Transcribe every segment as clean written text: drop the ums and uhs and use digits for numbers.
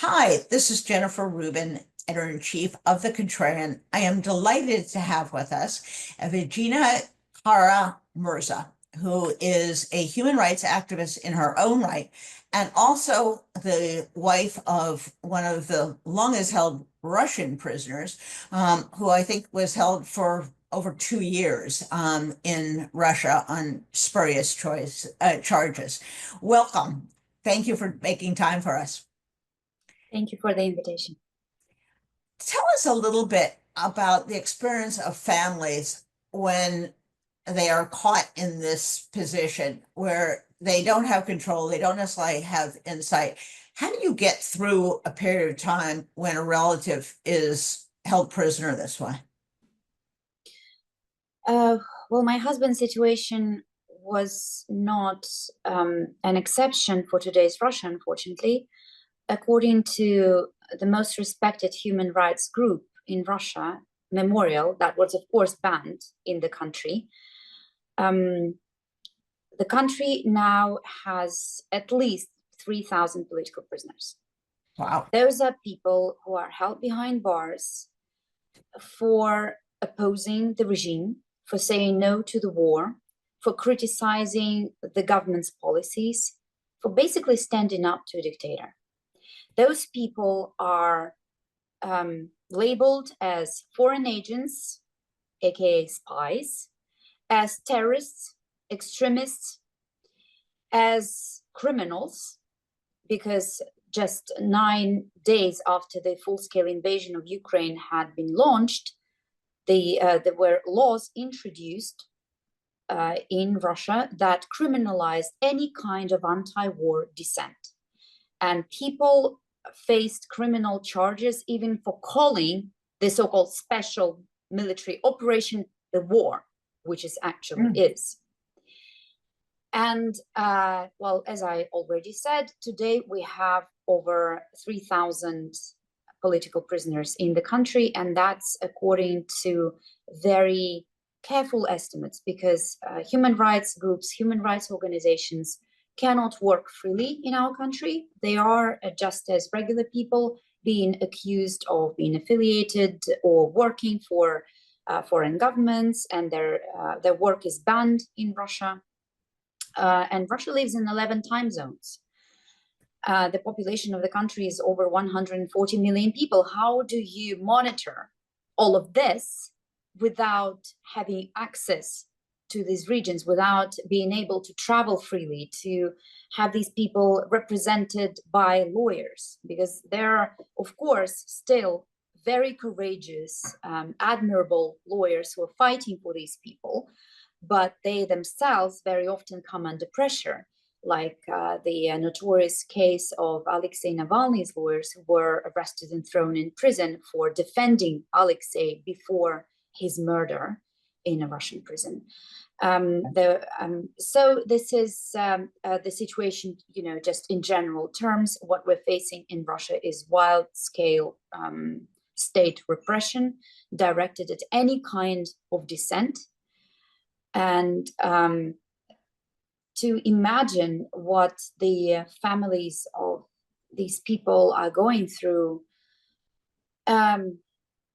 Hi, this is Jennifer Rubin, editor-in-chief of The Contrarian. I am delighted to have with us Evgenia Kara-Murza, who is a human rights activist in her own right, and also the wife of one of the longest held Russian prisoners, who I think was held for over 2 years in Russia on spurious charges. Welcome. Thank you for making time for us. Thank you for the invitation. Tell us a little bit about the experience of families when they are caught in this position where they don't have control, they don't necessarily have insight. How do you get through a period of time when a relative is held prisoner this way? Well, my husband's situation was not an exception for today's Russia, unfortunately. According to the most respected human rights group in Russia, Memorial, that was, of course, banned in the country. The country now has at least 3,000 political prisoners. Wow. Those are people who are held behind bars for opposing the regime, for saying no to the war, for criticizing the government's policies, for basically standing up to a dictator. Those people are labeled as foreign agents, aka spies, as terrorists, extremists, as criminals, because just 9 days after the full-scale invasion of Ukraine had been launched, there were laws introduced in Russia that criminalized any kind of anti-war dissent. And people faced criminal charges even for calling the so-called special military operation the war, which it actually is. And well, as I already said, today we have over 3,000 political prisoners in the country, and that's according to very careful estimates, because human rights groups, human rights organizations cannot work freely in our country. They are just as regular people being accused of being affiliated or working for foreign governments, and their work is banned in Russia. And Russia lives in 11 time zones. The population of the country is over 140 million people. How do you monitor all of this without having access to these regions, without being able to travel freely, to have these people represented by lawyers? Because there are, of course, still very courageous, admirable lawyers who are fighting for these people, but they themselves very often come under pressure, like the notorious case of Alexei Navalny's lawyers, who were arrested and thrown in prison for defending Alexei before his murder in a Russian prison. So this is the situation, just in general terms. What we're facing in Russia is wild-scale state repression directed at any kind of dissent. And to imagine what the families of these people are going through,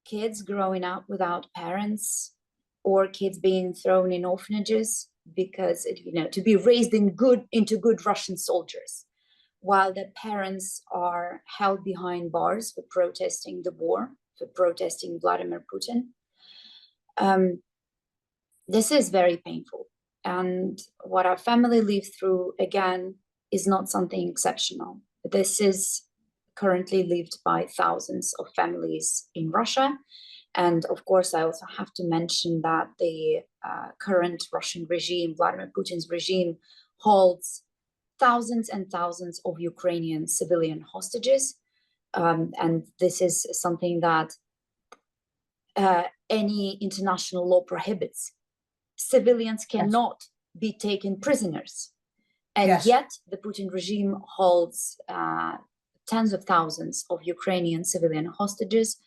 kids growing up without parents, or kids being thrown in orphanages because, to be raised into good Russian soldiers, while their parents are held behind bars for protesting the war, for protesting Vladimir Putin. This is very painful. And what our family lived through, again, is not something exceptional. This is currently lived by thousands of families in Russia. And of course, I also have to mention that the current Russian regime, Vladimir Putin's regime, holds thousands and thousands of Ukrainian civilian hostages. And this is something that any international law prohibits. Civilians cannot be taken prisoners. And yet the Putin regime holds tens of thousands of Ukrainian civilian hostages.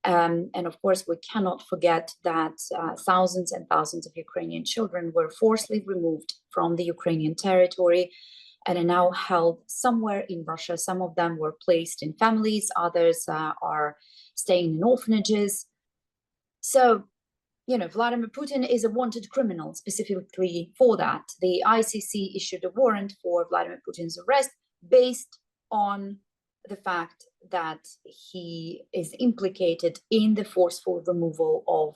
And of course, we cannot forget that thousands and thousands of Ukrainian children were forcibly removed from the Ukrainian territory and are now held somewhere in Russia. Some of them were placed in families, others are staying in orphanages. So, you know, Vladimir Putin is a wanted criminal specifically for that. The ICC issued a warrant for Vladimir Putin's arrest based on the fact that he is implicated in the forceful removal of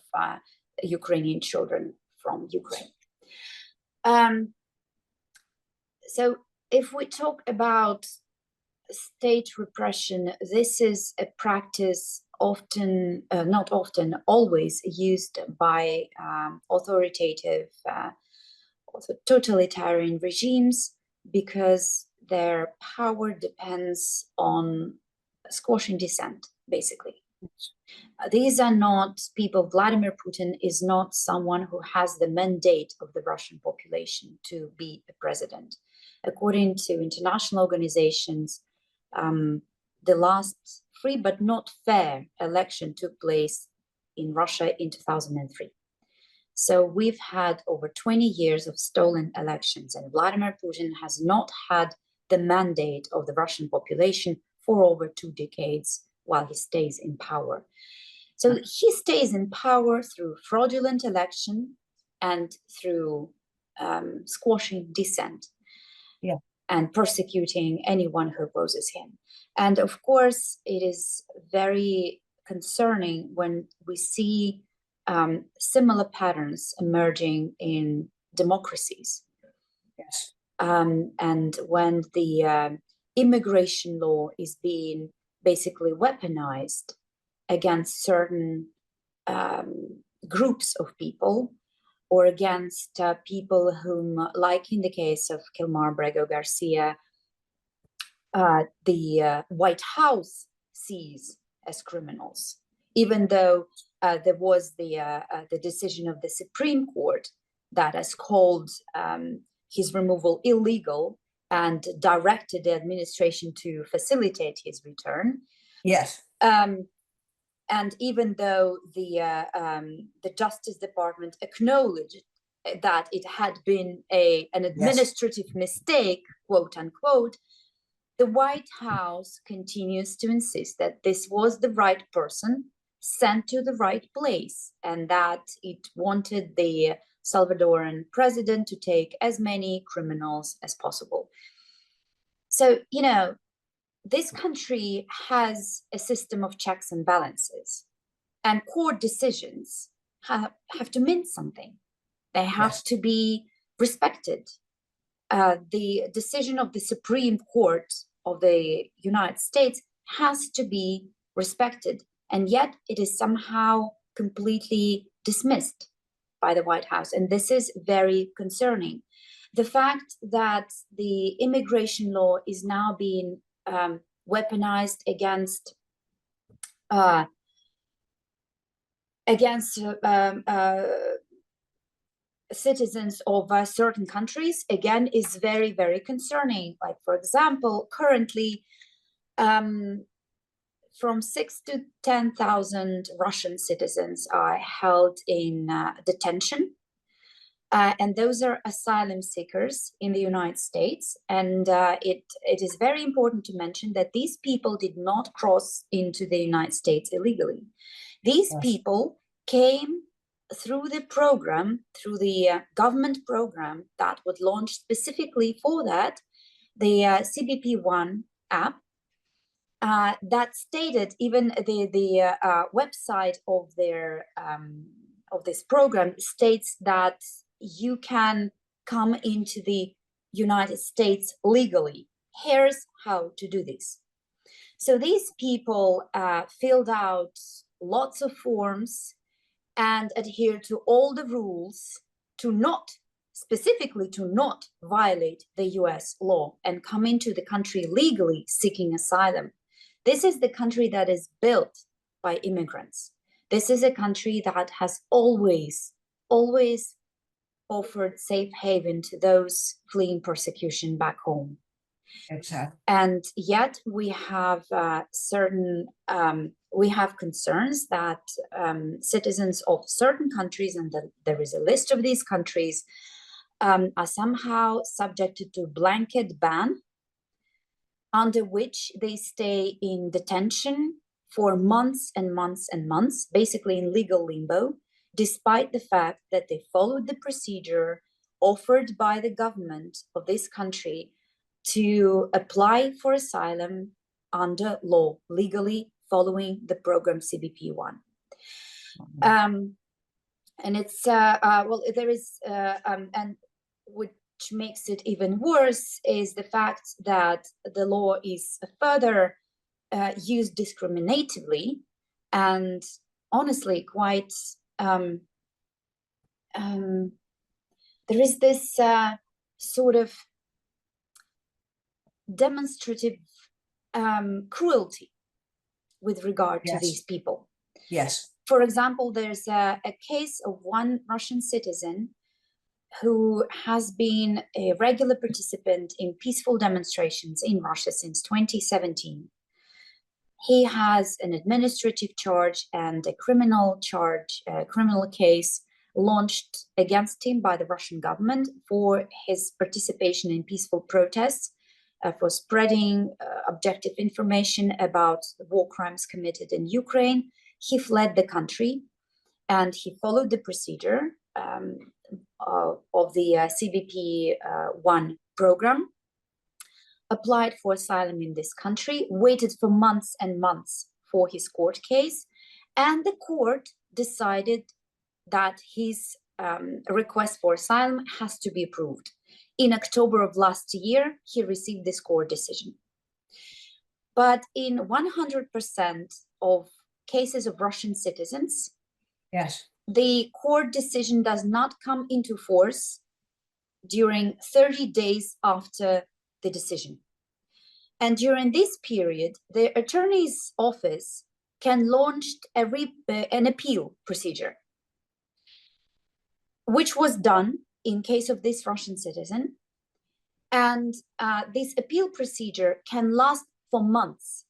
Ukrainian children from Ukraine. So if we talk about state repression, this is a practice often, not often, always used by authoritative, totalitarian regimes, because their power depends on squashing dissent, basically. These are not people. Vladimir Putin is not someone who has the mandate of the Russian population to be a president. According to international organizations, the last free but not fair election took place in Russia in 2003. So we've had over 20 years of stolen elections, and Vladimir Putin has not had the mandate of the Russian population for over 2 decades while he stays in power. So he stays in power through fraudulent election and through squashing dissent, yeah, and persecuting anyone who opposes him. And of course, it is very concerning when we see similar patterns emerging in democracies. yes. And when the immigration law is being basically weaponized against certain groups of people, or against people whom, like in the case of Kilmar Brego Garcia, the White House sees as criminals, even though there was the decision of the Supreme Court that has called his removal illegal and directed the administration to facilitate his return. Yes. And even though the Justice Department acknowledged that it had been an administrative mistake, quote unquote, the White House continues to insist that this was the right person sent to the right place, and that it wanted the Salvadoran president to take as many criminals as possible. So, you know, this country has a system of checks and balances, and court decisions have to mean something. They have to be respected. The decision of the Supreme Court of the United States has to be respected, and yet it is somehow completely dismissed by the White House, and this is very concerning. The fact that the immigration law is now being weaponized against citizens of certain countries, again, is very, very concerning. Like, for example, currently, from 6,000 to 10,000 Russian citizens are held in detention. And those are asylum seekers in the United States. And it is very important to mention that these people did not cross into the United States illegally. These people came through the program, through the government program that was launched specifically for that, the CBP-1 app, that stated, even the website of their of this program states that you can come into the United States legally. Here's how to do this. So these people filled out lots of forms and adhere to all the rules to not, specifically to not violate the US law and come into the country legally seeking asylum. This is the country that is built by immigrants. This is a country that has always offered safe haven to those fleeing persecution back home. Exactly. And yet we have we have concerns that citizens of certain countries, and there is a list of these countries, are somehow subjected to a blanket ban, under which they stay in detention for months and months and months, basically in legal limbo, despite the fact that they followed the procedure offered by the government of this country to apply for asylum under law, legally, following the program CBP1. And it's, well, there is, and which makes it even worse is the fact that the law is further used discriminatively and honestly quite, there is this sort of demonstrative cruelty with regard to these people. Yes. For example, there's a case of one Russian citizen who has been a regular participant in peaceful demonstrations in Russia since 2017. He has an administrative charge and a criminal charge, a criminal case launched against him by the Russian government for his participation in peaceful protests, for spreading objective information about war crimes committed in Ukraine. He fled the country and he followed the procedure of the CBP1 program, applied for asylum in this country, waited for months and months for his court case, and the court decided that his request for asylum has to be approved. In October of last year, he received this court decision. But in 100% of cases of Russian citizens, the court decision does not come into force during 30 days after the decision. And during this period, the attorney's office can launch an appeal procedure, which was done in case of this Russian citizen. And this appeal procedure can last for months.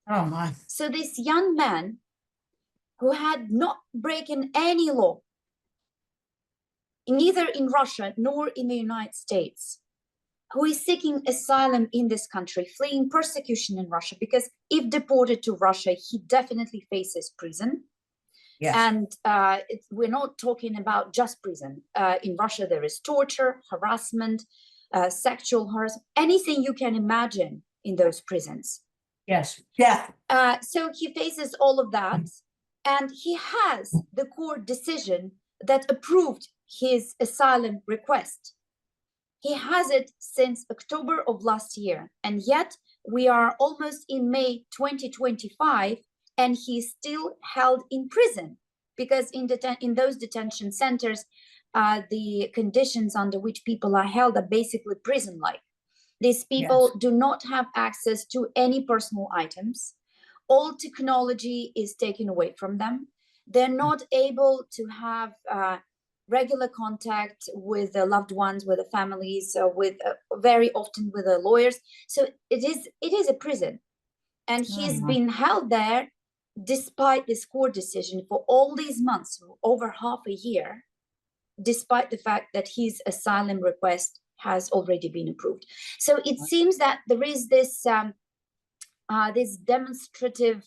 Oh my. So this young man who had not broken any law, neither in Russia nor in the United States, who is seeking asylum in this country, fleeing persecution in Russia, because if deported to Russia, he definitely faces prison. Yes. And we're not talking about just prison. In Russia, there is torture, harassment, sexual harassment, anything you can imagine in those prisons. Yes. Yeah. So he faces all of that. And he has the court decision that approved his asylum request. He has it since October of last year. And yet we are almost in May 2025, and he's still held in prison because in those detention centers, the conditions under which people are held are basically prison-like. These people do not have access to any personal items. All technology is taken away from them. They're not able to have regular contact with the loved ones, with the families, with very often with the lawyers. So it is a prison, and he's been held there despite this court decision for all these months, over half a year, despite the fact that his asylum request has already been approved. So it seems that there is this this demonstrative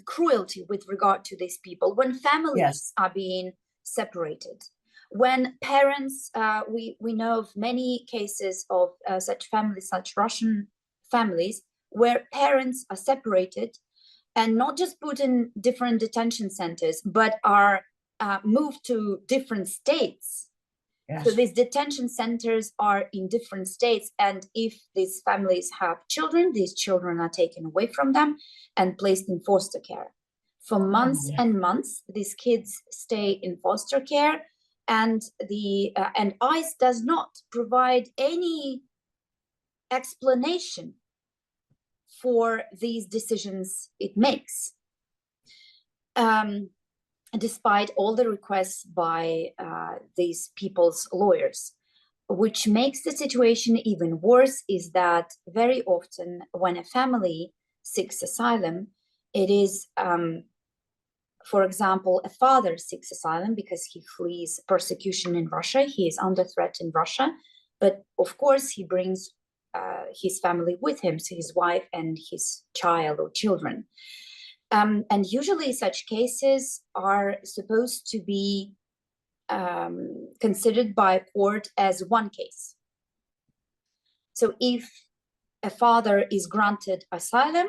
cruelty with regard to these people when families are being separated, when parents, we know of many cases of such families, such Russian families, where parents are separated and not just put in different detention centers, but are moved to different states. So these detention centers are in different states, and if these families have children, these children are taken away from them and placed in foster care. For months and months, these kids stay in foster care, and and ICE does not provide any explanation for these decisions it makes. Despite all the requests by these people's lawyers. Which makes the situation even worse is that very often when a family seeks asylum, it is for example, a father seeks asylum because he flees persecution in Russia. He is under threat in Russia, but of course he brings his family with him, so his wife and his child or children. And usually such cases are supposed to be considered by a court as one case. So if a father is granted asylum,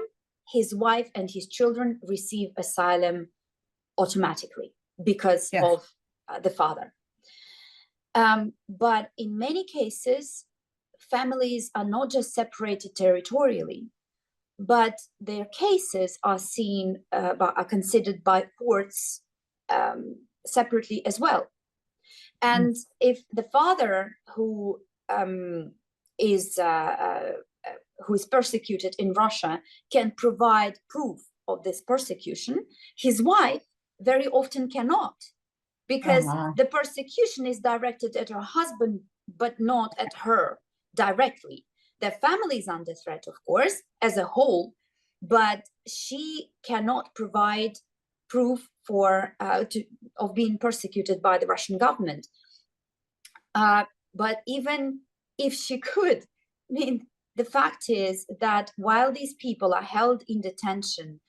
his wife and his children receive asylum automatically because of the father. But in many cases, families are not just separated territorially, but their cases are seen, are considered by courts separately as well. And if the father who is persecuted in Russia can provide proof of this persecution, his wife very often cannot, because the persecution is directed at her husband, but not at her directly. Their family is under threat, of course, as a whole, but she cannot provide proof for of being persecuted by the Russian government. But even if she could, I mean, the fact is that while these people are held in detention,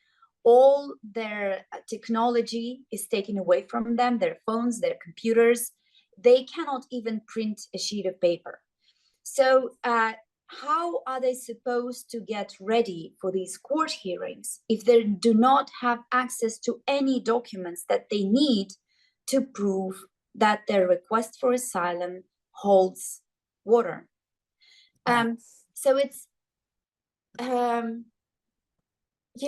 all their technology is taken away from them, their phones, their computers. They cannot even print a sheet of paper. So how are they supposed to get ready for these court hearings if they do not have access to any documents that they need to prove that their request for asylum holds water? So it's, you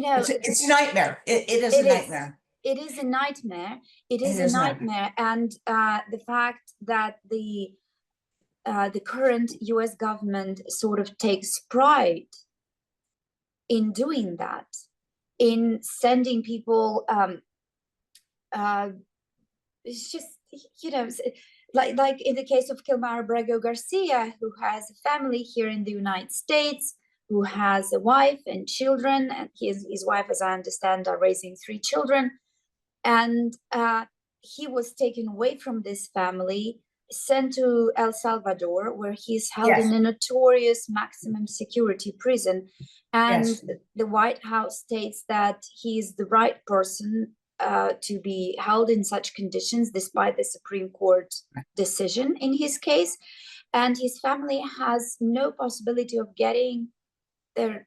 know, it's a nightmare. It is a nightmare. It is a nightmare. It is a nightmare. And the fact that the current US government sort of takes pride in doing that, in sending people, it's just, you know, like in the case of Kilmar Brego Garcia, who has a family here in the United States, who has a wife and children, and his wife, as I understand, are raising 3 children. And he was taken away from this family, sent to El Salvador, where he's held in a notorious maximum security prison. And the White House states that he is the right person to be held in such conditions, despite the Supreme Court decision in his case. And his family has no possibility of getting their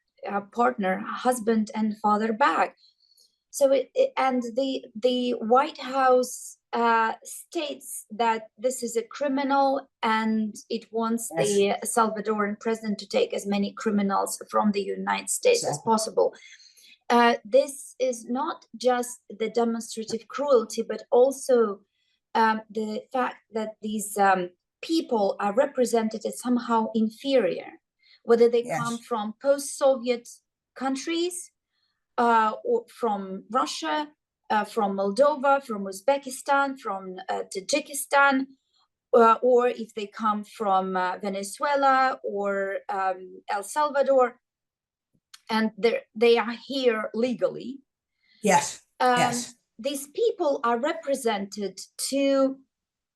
partner, husband and father back. So the White House states that this is a criminal, and it wants the Salvadoran president to take as many criminals from the United States as possible. This is not just the demonstrative cruelty, but also the fact that these people are represented as somehow inferior, whether they come from post-Soviet countries, or from Russia, from Moldova, from Uzbekistan, from Tajikistan, or if they come from Venezuela or El Salvador, and they are here legally. These people are represented to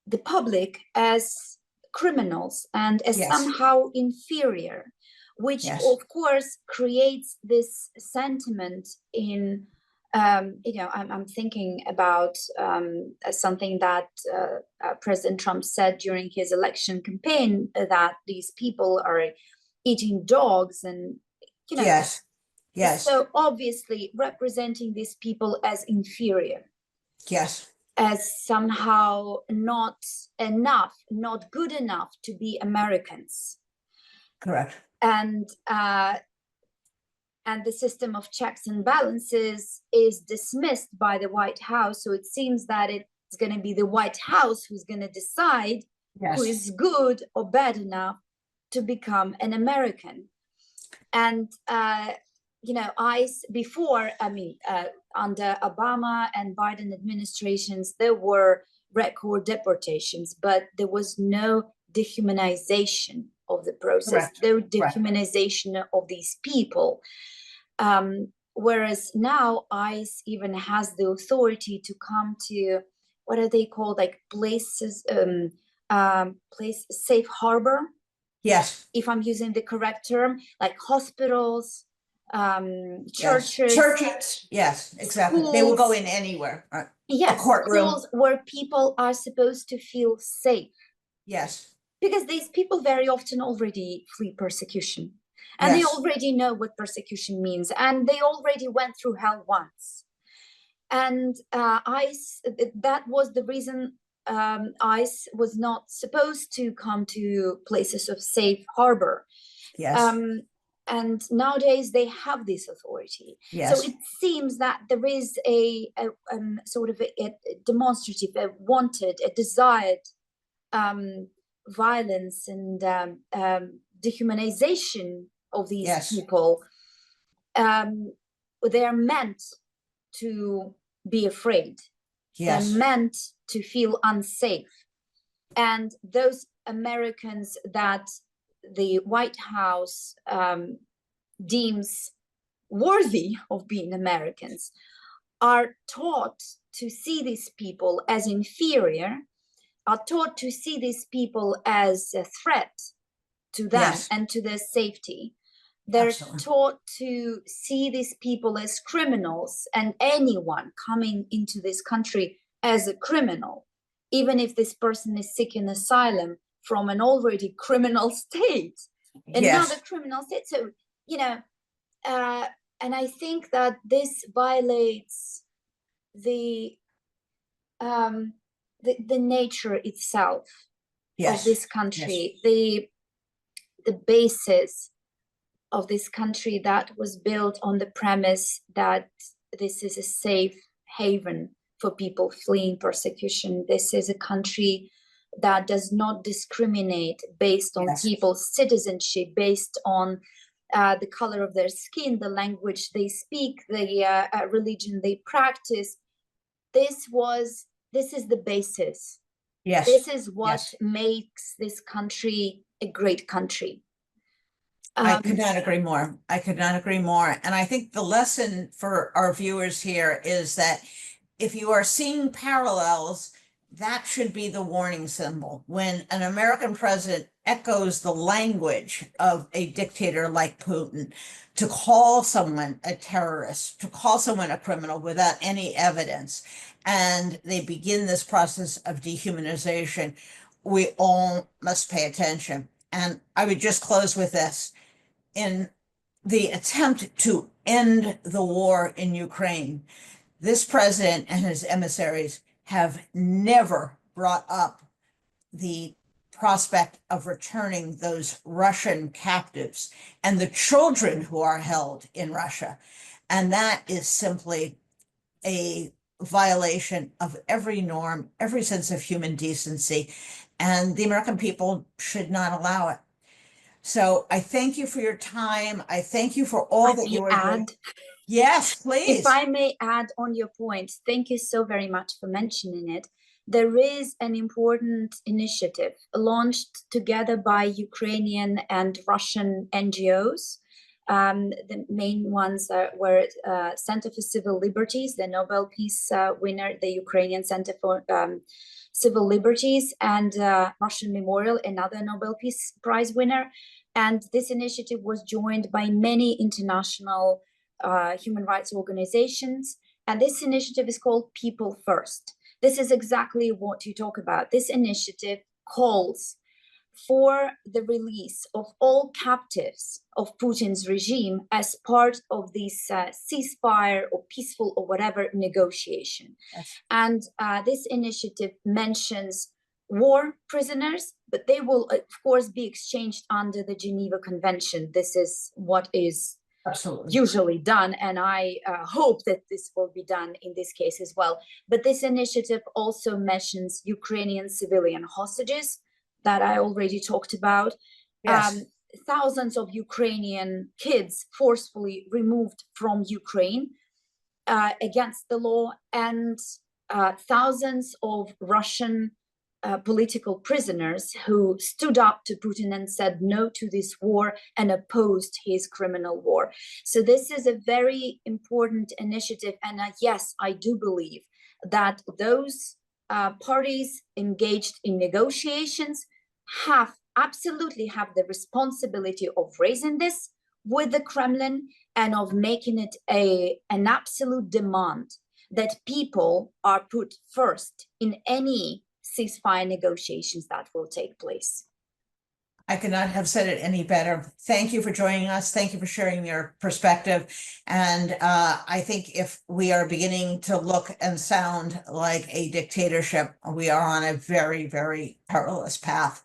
the public as criminals and as somehow inferior, which of course creates this sentiment in, you know, I'm thinking about something that President Trump said during his election campaign, that these people are eating dogs, and, you know, so obviously representing these people as inferior, as somehow not enough, not good enough to be Americans. And the system of checks and balances is dismissed by the White House. So it seems that it's going to be the White House who's going to decide who is good or bad enough to become an American. And you know, under Obama and Biden administrations, there were record deportations, but there was no dehumanization of the process, no dehumanization of these people. whereas now ICE even has the authority to come to, what are they called, like places, place safe harbor, Yes, if I'm using the correct term, like hospitals, yes. churches, Churches, yes, exactly. They will go schools. in anywhere. A Yes, courtroom. schools where people are supposed to feel safe, Yes, because these people very often already flee persecution, and they yes, already know what persecution means, and they already went through hell once. And ICE, that was the reason ICE was not supposed to come to places of safe harbor. yes, And nowadays they have this authority. So yes, it seems that there is a sort of a demonstrative, a wanted, a desired violence and dehumanization of these yes, people. They are meant to be afraid. They're yes, meant to feel unsafe. And those Americans that the White House deems worthy of being Americans are taught to see these people as inferior, are taught to see these people as a threat to them yes, and to their safety. They're absolutely. taught to see these people as criminals, and anyone coming into this country as a criminal, even if this person is seeking asylum from an already criminal state, another Yes, criminal state. So, you know, and I think that this violates the the nature itself of yes, this yes, country, the basis of this country that was built on the premise that this is a safe haven for people fleeing persecution. This is a country that does not discriminate based on yes, people's citizenship, based on the color of their skin, the language they speak, the religion they practice. This is the basis. This yes, is what yes. makes this country a great country. I could not agree more. I could not agree more. And I think the lesson for our viewers here is that if you are seeing parallels, that should be the warning symbol. When an American president echoes the language of a dictator like Putin, to call someone a terrorist, to call someone a criminal without any evidence, and they begin this process of dehumanization, we all must pay attention. And I would just close with this. In the attempt to end the war in Ukraine, this president and his emissaries have never brought up the prospect of returning those Russian captives and the children who are held in Russia. And that is simply a violation of every norm, every sense of human decency. And the American people should not allow it. So I thank you for your time. I thank you for all that you are doing. Yes, If please. I may add on your point, thank you so very much for mentioning it. There is an important initiative launched together by Ukrainian and Russian NGOs. The main ones were Center for Civil Liberties, the Nobel Peace winner, the Ukrainian Center for Civil Liberties, and Russian Memorial, another Nobel Peace Prize winner. And this initiative was joined by many international human rights organizations. And this initiative is called People First. This is exactly what you talk about. This initiative calls for the release of all captives of Putin's regime as part of this ceasefire or peaceful or whatever negotiation. Yes. And this initiative mentions war prisoners, but they will, of course, be exchanged under the Geneva Convention. This is what is Absolutely. usually done, and I hope that this will be done in this case as well. But this initiative also mentions Ukrainian civilian hostages that I already talked about. Yes. Thousands of Ukrainian kids forcefully removed from Ukraine against the law, and thousands of Russian political prisoners who stood up to Putin and said no to this war and opposed his criminal war. So this is a very important initiative. And yes, I do believe that those parties engaged in negotiations absolutely have the responsibility of raising this with the Kremlin and of making it an absolute demand that people are put first in any ceasefire negotiations that will take place. I could not have said it any better. Thank you for joining us. Thank you for sharing your perspective. And I think if we are beginning to look and sound like a dictatorship, we are on a very, very perilous path.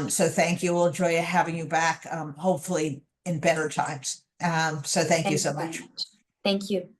So thank you. We'll enjoy having you back, hopefully in better times. So thank you so much. Thank you.